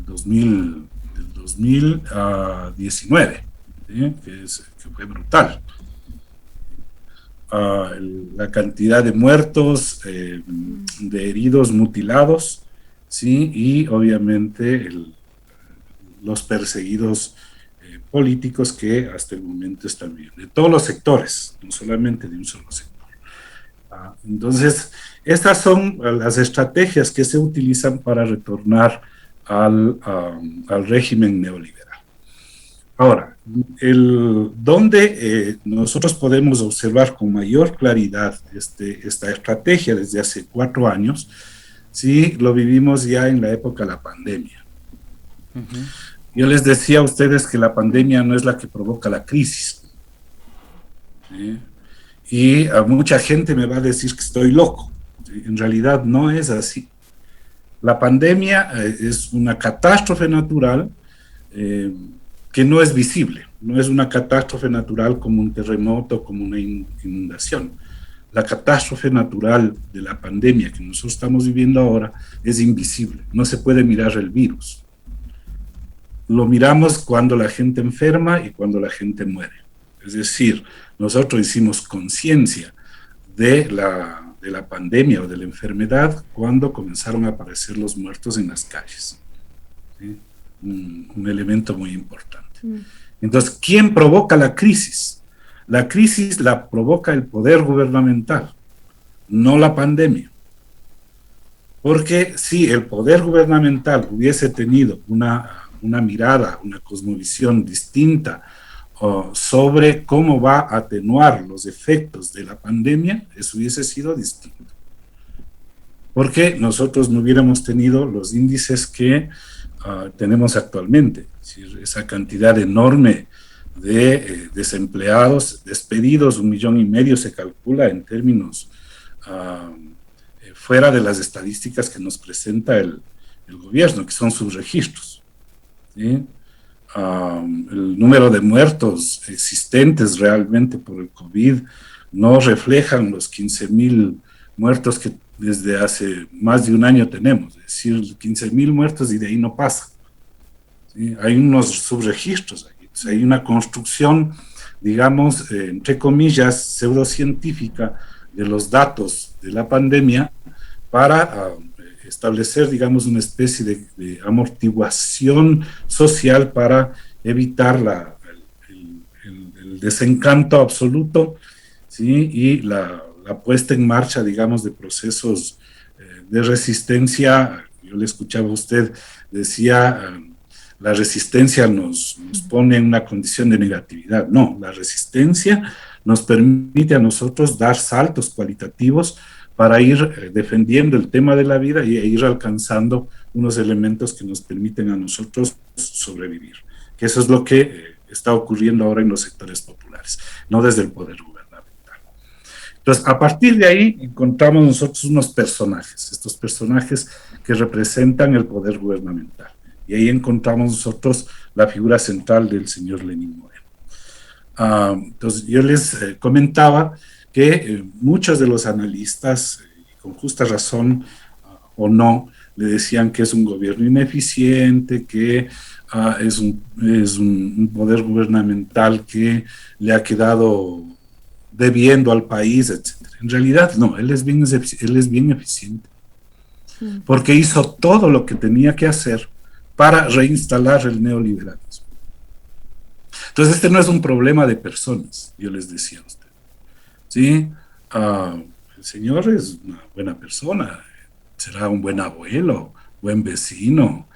2019, ¿sí? que fue brutal. La cantidad de muertos, de heridos, mutilados, ¿sí? Y obviamente los perseguidos políticos que hasta el momento están bien, de todos los sectores, no solamente de un solo sector. Entonces, estas son las estrategias que se utilizan para retornar al régimen neoliberal. Ahora, donde nosotros podemos observar con mayor claridad esta estrategia desde hace 4 años, sí, lo vivimos ya en la época de la pandemia. Uh-huh. Yo les decía a ustedes que la pandemia no es la que provoca la crisis. ¿Sí? Y a mucha gente me va a decir que estoy loco. ¿Sí? En realidad no es así. La pandemia es una catástrofe natural que no es visible. No es una catástrofe natural como un terremoto, como una inundación. La catástrofe natural de la pandemia que nosotros estamos viviendo ahora es invisible. No se puede mirar el virus. Lo miramos cuando la gente enferma y cuando la gente muere. Es decir, nosotros hicimos conciencia de la pandemia o de la enfermedad cuando comenzaron a aparecer los muertos en las calles. ¿Sí? Un elemento muy importante. Entonces, ¿quién provoca la crisis? La crisis la provoca el poder gubernamental. no la pandemia. Porque si el poder gubernamental hubiese tenido una mirada, una cosmovisión distinta sobre cómo va a atenuar los efectos de la pandemia, eso hubiese sido distinto. Porque nosotros no hubiéramos tenido los índices que tenemos actualmente, es decir, esa cantidad enorme de desempleados, despedidos, 1,5 millones se calcula en términos fuera de las estadísticas que nos presenta el gobierno, que son sus registros, ¿sí? El número de muertos existentes realmente por el COVID no reflejan los 15,000 muertos que desde hace más de un año tenemos, es decir, 15,000 muertos y de ahí no pasa, ¿sí? Hay unos subregistros aquí, o sea, hay una construcción, digamos, entre comillas, pseudocientífica de los datos de la pandemia para establecer, digamos, una especie de amortiguación social para evitar el desencanto absoluto, ¿sí? Y la puesta en marcha, digamos, de procesos de resistencia. Yo le escuchaba a usted, decía, la resistencia nos pone en una condición de negatividad. No, la resistencia nos permite a nosotros dar saltos cualitativos para ir defendiendo el tema de la vida e ir alcanzando unos elementos que nos permiten a nosotros sobrevivir. Que eso es lo que está ocurriendo ahora en los sectores populares, no desde el poder gubernamental. Entonces, a partir de ahí encontramos nosotros unos personajes, estos personajes que representan el poder gubernamental. Y ahí encontramos nosotros la figura central del señor Lenín Moreno. Entonces, yo les comentaba que muchos de los analistas, con justa razón o no, le decían que es un gobierno ineficiente, que es un poder gubernamental que le ha quedado debiendo al país, etc. En realidad, no, él es bien eficiente, porque hizo todo lo que tenía que hacer para reinstalar el neoliberalismo. Entonces, este no es un problema de personas, yo les decía a usted. ¿Sí? El señor es una buena persona, será un buen abuelo, buen vecino,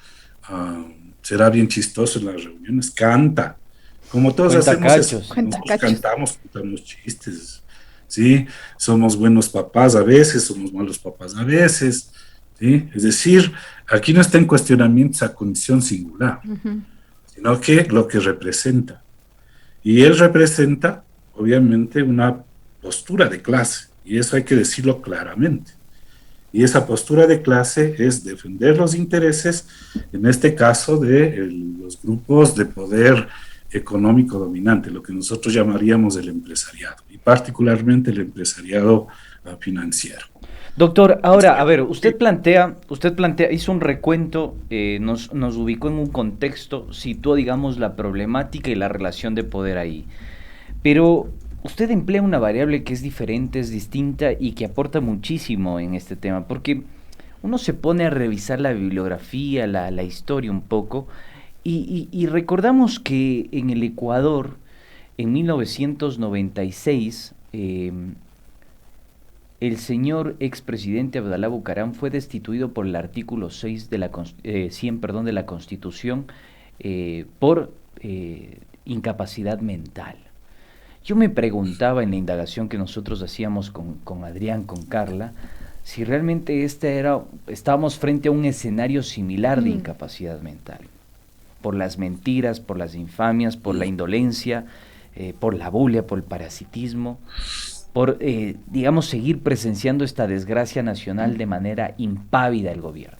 será bien chistoso en las reuniones, canta, como todos hacemos eso, cantamos, contamos chistes, ¿sí? Somos buenos papás a veces, somos malos papás a veces, ¿sí? Es decir, aquí no está en cuestionamiento esa condición singular, sino que lo que representa. Y él representa, obviamente, una postura de clase, y eso hay que decirlo claramente. Y esa postura de clase es defender los intereses, en este caso, de los grupos de poder económico dominante, lo que nosotros llamaríamos el empresariado, y particularmente el empresariado financiero. Doctor, ahora, a ver, usted plantea, hizo un recuento, nos ubicó en un contexto, situó, digamos, la problemática y la relación de poder ahí. Pero usted emplea una variable que es diferente, es distinta y que aporta muchísimo en este tema, porque uno se pone a revisar la bibliografía, la historia un poco, y recordamos que en el Ecuador, en 1996, el señor expresidente Abdalá Bucaram fue destituido por el artículo 100 de la Constitución por incapacidad mental. Yo me preguntaba en la indagación que nosotros hacíamos con Adrián, con Carla, si realmente estábamos frente a un escenario similar de incapacidad mental, por las mentiras, por las infamias, por la indolencia, por la bulia, por el parasitismo, por, digamos, seguir presenciando esta desgracia nacional de manera impávida el gobierno.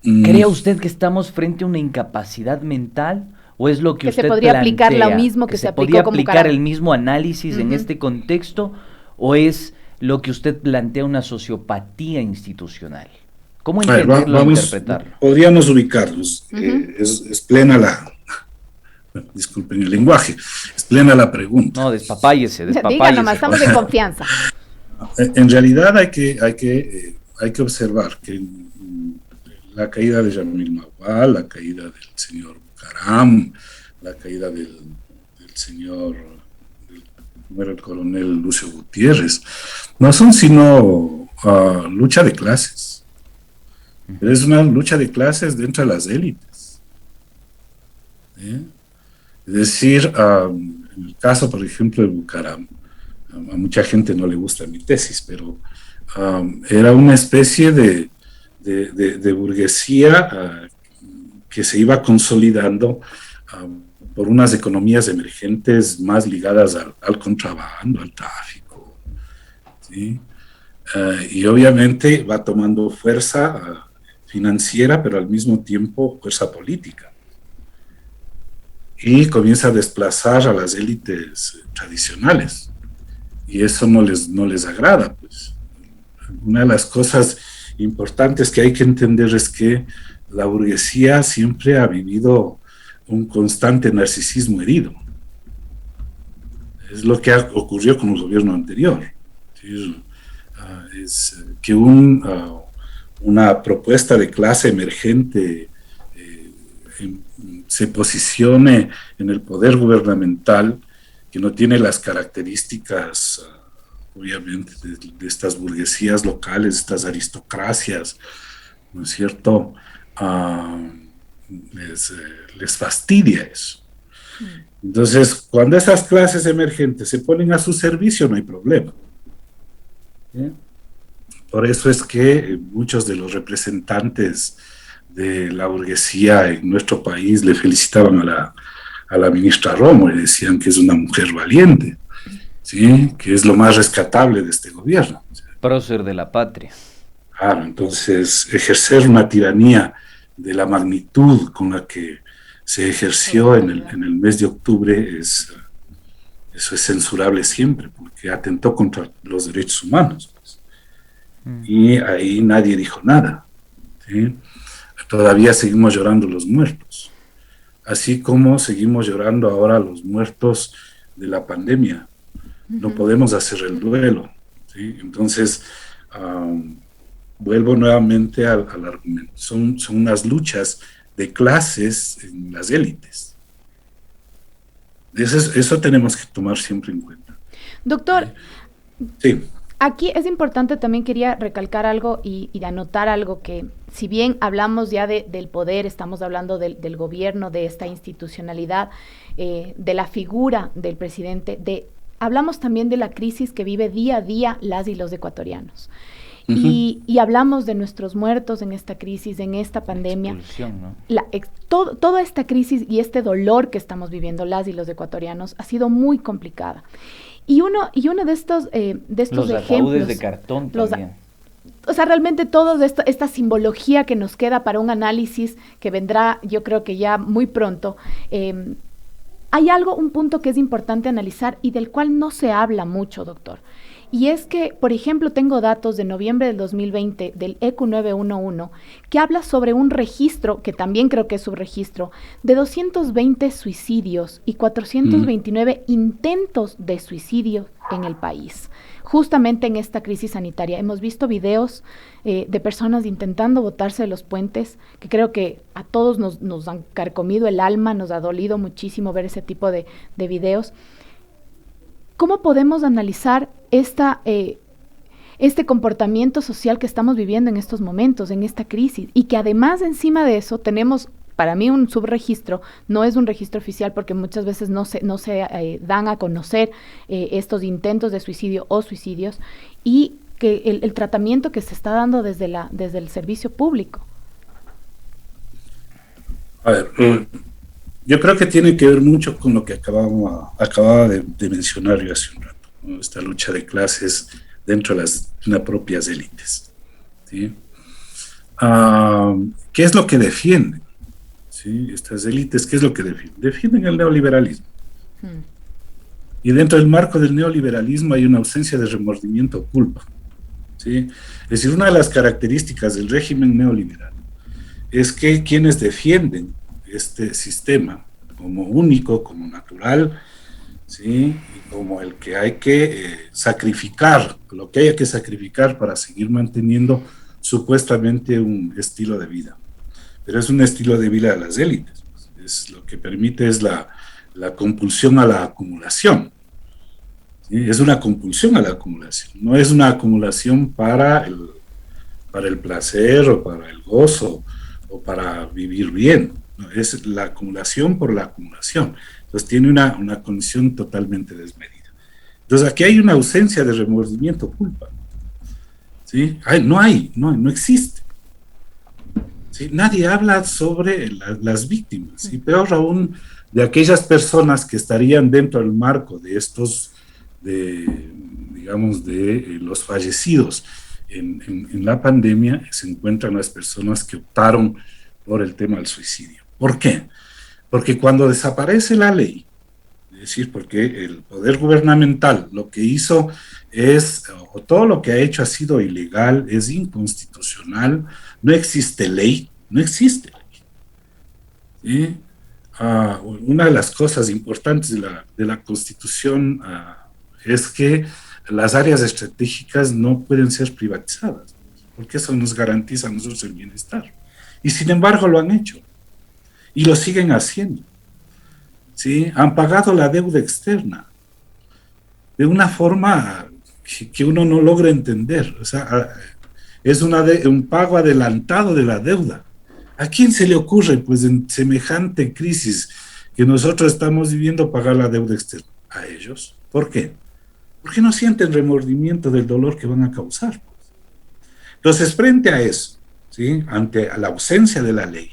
¿Cree usted que estamos frente a una incapacidad mental? ¿O es lo que usted se podría plantea, aplicar lo mismo que se aplicó podría como aplicar Bucaram? el mismo análisis en este contexto? ¿O es lo que usted plantea una sociopatía institucional? ¿Cómo entenderlo e interpretarlo? Podríamos ubicarlos. Es plena disculpen el lenguaje, es plena la pregunta. No, despapáyese. Diga nomás, estamos en confianza. En realidad hay que observar que la caída de Yamil Magual, la caída del señor Bucaram, la caída del señor como era el coronel Lucio Gutiérrez, no son sino lucha de clases. Es una lucha de clases dentro de las élites. Es decir, en el caso, por ejemplo, de Bucaram, a mucha gente no le gusta mi tesis, pero era una especie de burguesía que se iba consolidando por unas economías emergentes más ligadas al contrabando, al tráfico, ¿sí? Y obviamente va tomando fuerza financiera, pero al mismo tiempo fuerza política. Y comienza a desplazar a las élites tradicionales. Y eso no les agrada, pues. Una de las cosas importantes que hay que entender es que la burguesía siempre ha vivido un constante narcisismo herido. Es lo que ocurrió con el gobierno anterior. ¿Sí? Es que una propuesta de clase emergente se posicione en el poder gubernamental, que no tiene las características, obviamente, de estas burguesías locales, estas aristocracias, ¿no es cierto? Les fastidia eso. Entonces, cuando esas clases emergentes se ponen a su servicio, no hay problema. ¿Sí? Por eso es que muchos de los representantes de la burguesía en nuestro país le felicitaban a la ministra Romo y decían que es una mujer valiente, ¿sí? Que es lo más rescatable de este gobierno. Prócer de la patria. Claro, entonces ejercer una tiranía de la magnitud con la que se ejerció en el mes de octubre, eso es censurable siempre, porque atentó contra los derechos humanos. Pues. Y ahí nadie dijo nada. ¿Sí? Todavía seguimos llorando los muertos, así como seguimos llorando ahora los muertos de la pandemia. No podemos hacer el duelo. ¿Sí? Entonces, vuelvo nuevamente al argumento. Son unas luchas de clases en las élites. Eso tenemos que tomar siempre en cuenta. Doctor, sí. Aquí es importante, también quería recalcar algo y anotar algo, que si bien hablamos ya del poder, estamos hablando del gobierno, de esta institucionalidad, de la figura del presidente, hablamos también de la crisis que vive día a día las y los ecuatorianos. Y hablamos de nuestros muertos en esta crisis, en esta pandemia. ¿No? Toda esta crisis y este dolor que estamos viviendo las y los ecuatorianos ha sido muy complicada. Y uno de estos los ejemplos... ataúdes de cartón también. O sea, realmente toda esta simbología que nos queda para un análisis que vendrá, yo creo que ya muy pronto. Hay un punto que es importante analizar y del cual no se habla mucho, doctor. Y es que, por ejemplo, tengo datos de noviembre del 2020 del ECU 911 que habla sobre un registro, que también creo que es subregistro, de 220 suicidios y 429 intentos de suicidio en el país. Justamente en esta crisis sanitaria hemos visto videos de personas intentando botarse de los puentes, que creo que a todos nos han carcomido el alma, nos ha dolido muchísimo ver ese tipo de videos. ¿Cómo podemos analizar este comportamiento social que estamos viviendo en estos momentos, en esta crisis? Y que además encima de eso tenemos, para mí, un subregistro, no es un registro oficial porque muchas veces no se dan a conocer estos intentos de suicidio o suicidios, y que el tratamiento que se está dando desde el servicio público. A ver, yo creo que tiene que ver mucho con lo que acababa de mencionar yo hace un rato, ¿no? Esta lucha de clases dentro de las propias élites. ¿Sí? ¿Qué es lo que defienden? ¿Sí? Estas élites, ¿qué es lo que defienden? Defienden el neoliberalismo. Y dentro del marco del neoliberalismo hay una ausencia de remordimiento o culpa. ¿Sí? Es decir, una de las características del régimen neoliberal es que quienes defienden este sistema como único, como natural, ¿sí? Y como el que hay que sacrificar, lo que haya que sacrificar para seguir manteniendo supuestamente un estilo de vida. Pero es un estilo de vida de las élites. Lo que permite es la compulsión a la acumulación. ¿sí? Es una compulsión a la acumulación, no es una acumulación para el placer o para el gozo o para vivir bien, ¿no? Es la acumulación por la acumulación. Entonces tiene una condición totalmente desmedida. Entonces aquí hay una ausencia de remordimiento, culpa. ¿Sí? No existe. ¿Sí? Nadie habla sobre las víctimas, y peor aún de aquellas personas que estarían dentro del marco de estos, digamos, de los fallecidos en la pandemia. Se encuentran las personas que optaron por el tema del suicidio. ¿Por qué? Porque cuando desaparece la ley, es decir, porque el poder gubernamental lo que hizo es, o todo lo que ha hecho ha sido ilegal, es inconstitucional, no existe ley, no existe ley. ¿Sí? Una de las cosas importantes de la Constitución es que las áreas estratégicas no pueden ser privatizadas, porque eso nos garantiza a nosotros el bienestar. Y sin embargo lo han hecho, y lo siguen haciendo. ¿Sí? Han pagado la deuda externa de una forma que uno no logra entender. O sea, es un pago adelantado de la deuda. ¿A quién se le ocurre, pues, en semejante crisis que nosotros estamos viviendo, pagar la deuda externa? A ellos. ¿Por qué? Porque no sienten remordimiento del dolor que van a causar. Entonces, frente a eso, ¿sí? Ante la ausencia de la ley,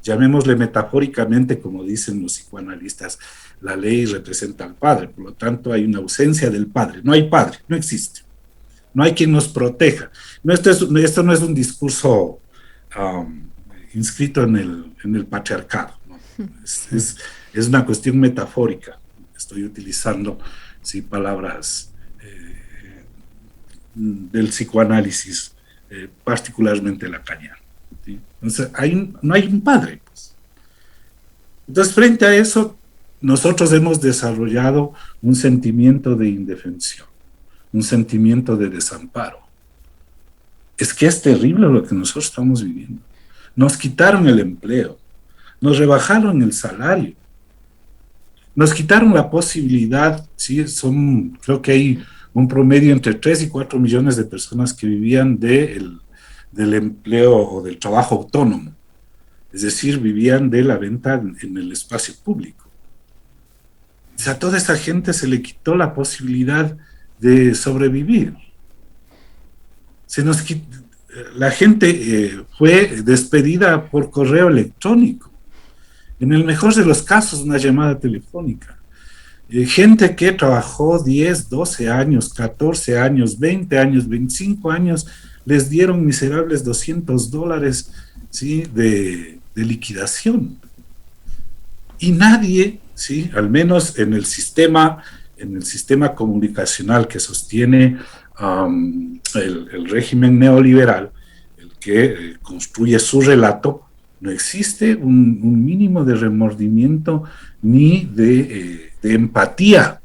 llamémosle metafóricamente, como dicen los psicoanalistas, la ley representa al padre, por lo tanto hay una ausencia del padre. No hay padre, no existe. No hay quien nos proteja. No, esto no es un discurso inscrito en el patriarcado, ¿no? Es una cuestión metafórica. Estoy utilizando, sí, palabras del psicoanálisis, particularmente lacaniano. ¿Sí? Entonces, no hay un padre, pues. Entonces, frente a eso, nosotros hemos desarrollado un sentimiento de indefensión, un sentimiento de desamparo. Es que es terrible lo que nosotros estamos viviendo. Nos quitaron el empleo, nos rebajaron el salario, nos quitaron la posibilidad, ¿sí? Creo que hay un promedio entre 3 y 4 millones de personas que vivían del empleo o del trabajo autónomo, es decir, vivían de la venta en el espacio público. O sea, a toda esa gente se le quitó la posibilidad de sobrevivir. La gente fue despedida por correo electrónico, en el mejor de los casos una llamada telefónica. Gente que trabajó 10, 12 años, 14 años, 20 años, 25 años, les dieron miserables $200, ¿sí? de liquidación. Y nadie, ¿sí? Al menos en el sistema comunicacional que sostiene el régimen neoliberal, el que construye su relato, no existe un mínimo de remordimiento ni de empatía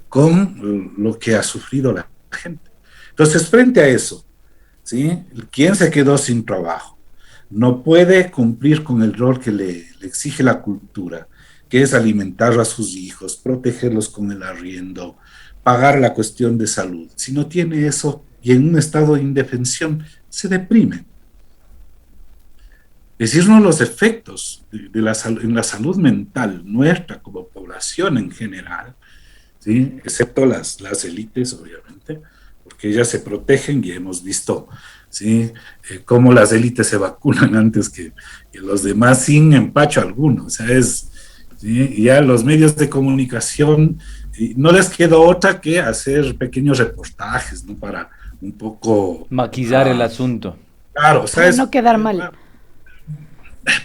con lo que ha sufrido la gente. Entonces, frente a eso, ¿sí? ¿Quién se quedó sin trabajo? No puede cumplir con el rol que le exige la cultura, que es alimentar a sus hijos, protegerlos con el arriendo, pagar la cuestión de salud. Si no tiene eso y en un estado de indefensión, se deprime. Es decir, uno de los efectos en la salud mental nuestra como población en general, ¿sí? Excepto las élites, obviamente, porque ellas se protegen y hemos visto, ¿sí? Cómo las élites se vacunan antes que los demás sin empacho alguno. O sea, ¿sí? Ya los medios de comunicación no les quedó otra que hacer pequeños reportajes, ¿no? Para un poco maquillar el asunto. Claro, o sea, para no quedar mal.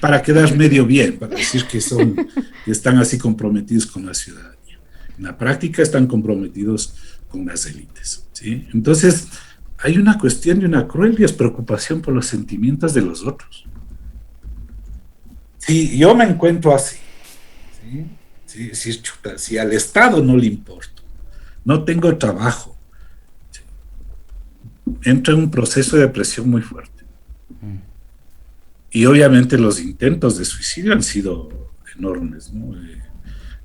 Para quedar medio bien, para decir que están así comprometidos con la ciudadanía. En la práctica están comprometidos con las élites, ¿sí? Entonces, hay una cuestión de una cruel despreocupación por los sentimientos de los otros. Si yo me encuentro así, ¿sí? Si al Estado no le importa, no tengo trabajo, ¿sí? Entro en un proceso de depresión muy fuerte. Y obviamente los intentos de suicidio han sido enormes, ¿no?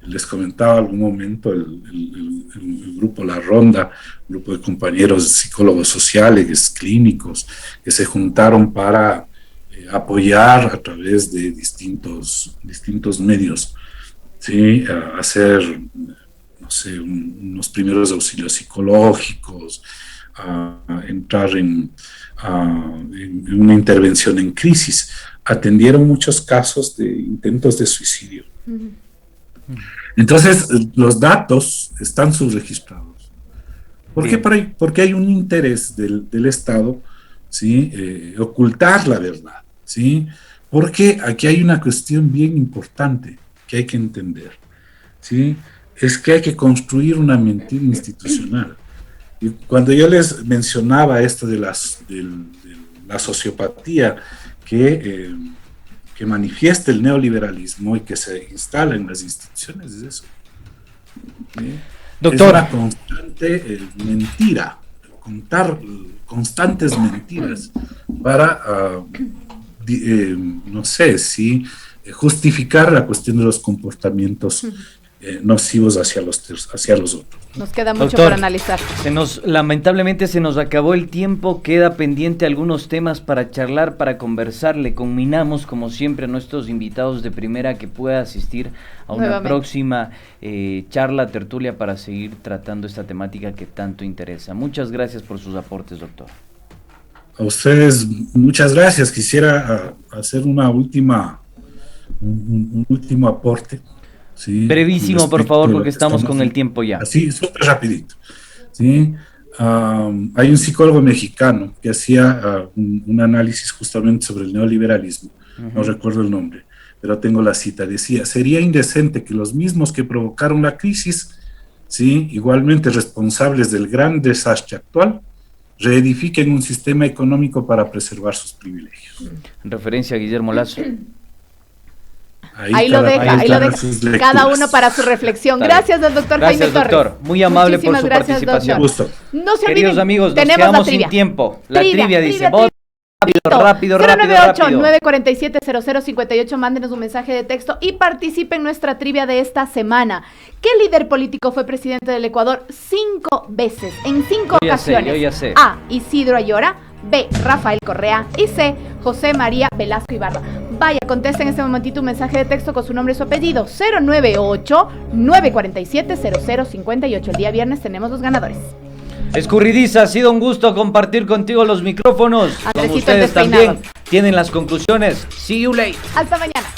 les comentaba algún momento el grupo La Ronda, un grupo de compañeros psicólogos sociales, clínicos, que se juntaron para apoyar a través de distintos medios, ¿sí? A hacer, no sé, unos primeros auxilios psicológicos, a entrar en una intervención en crisis. Atendieron muchos casos de intentos de suicidio. Entonces, los datos están subregistrados. ¿Por qué? Porque hay un interés del Estado, ¿sí? Ocultar la verdad, ¿sí? Porque aquí hay una cuestión bien importante que hay que entender, ¿sí? Es que hay que construir una mentira institucional. Y cuando yo les mencionaba esto de la sociopatía que manifiesta el neoliberalismo y que se instala en las instituciones, es eso. ¿Sí? Doctor. Es una constante mentira, contar constantes mentiras para, no sé, si justificar la cuestión de los comportamientos nocivos hacia los otros. Nos queda mucho por analizar. Lamentablemente se nos acabó el tiempo, queda pendiente algunos temas para charlar, para conversar. Le conminamos, como siempre, a nuestros invitados de primera que pueda asistir a una próxima charla, tertulia, para seguir tratando esta temática que tanto interesa. Muchas gracias por sus aportes, doctor. A ustedes, muchas gracias. Quisiera hacer un último aporte. Sí, brevísimo, por favor, porque estamos con el tiempo ya. Así, súper rapidito. ¿Sí? Hay un psicólogo mexicano que hacía un análisis justamente sobre el neoliberalismo. No recuerdo el nombre, pero tengo la cita. Decía, sería indecente que los mismos que provocaron la crisis, ¿sí? Igualmente responsables del gran desastre actual, reedifiquen un sistema económico para preservar sus privilegios. En referencia a Guillermo Lazo. Ahí lo deja, cada uno para su reflexión. Gracias al doctor Jaime Torres. Doctor. Muy amable por su participación. Gusto. No se olviden, queridos amigos, nos quedamos sin tiempo. La trivia dice, rápido. 098-947-0058, mándenos un mensaje de texto y participe en nuestra trivia de esta semana. ¿Qué líder político fue presidente del Ecuador 5 veces, en 5 ocasiones? Yo ya sé. A. Isidro Ayora, B. Rafael Correa y C. José María Velasco Ibarra. Vaya, contesta en este momentito un mensaje de texto con su nombre y su apellido. 098-947-0058. El día viernes tenemos los ganadores. Escurridiza, ha sido un gusto compartir contigo los micrófonos. Con ustedes también tienen las conclusiones. See you late. Hasta mañana.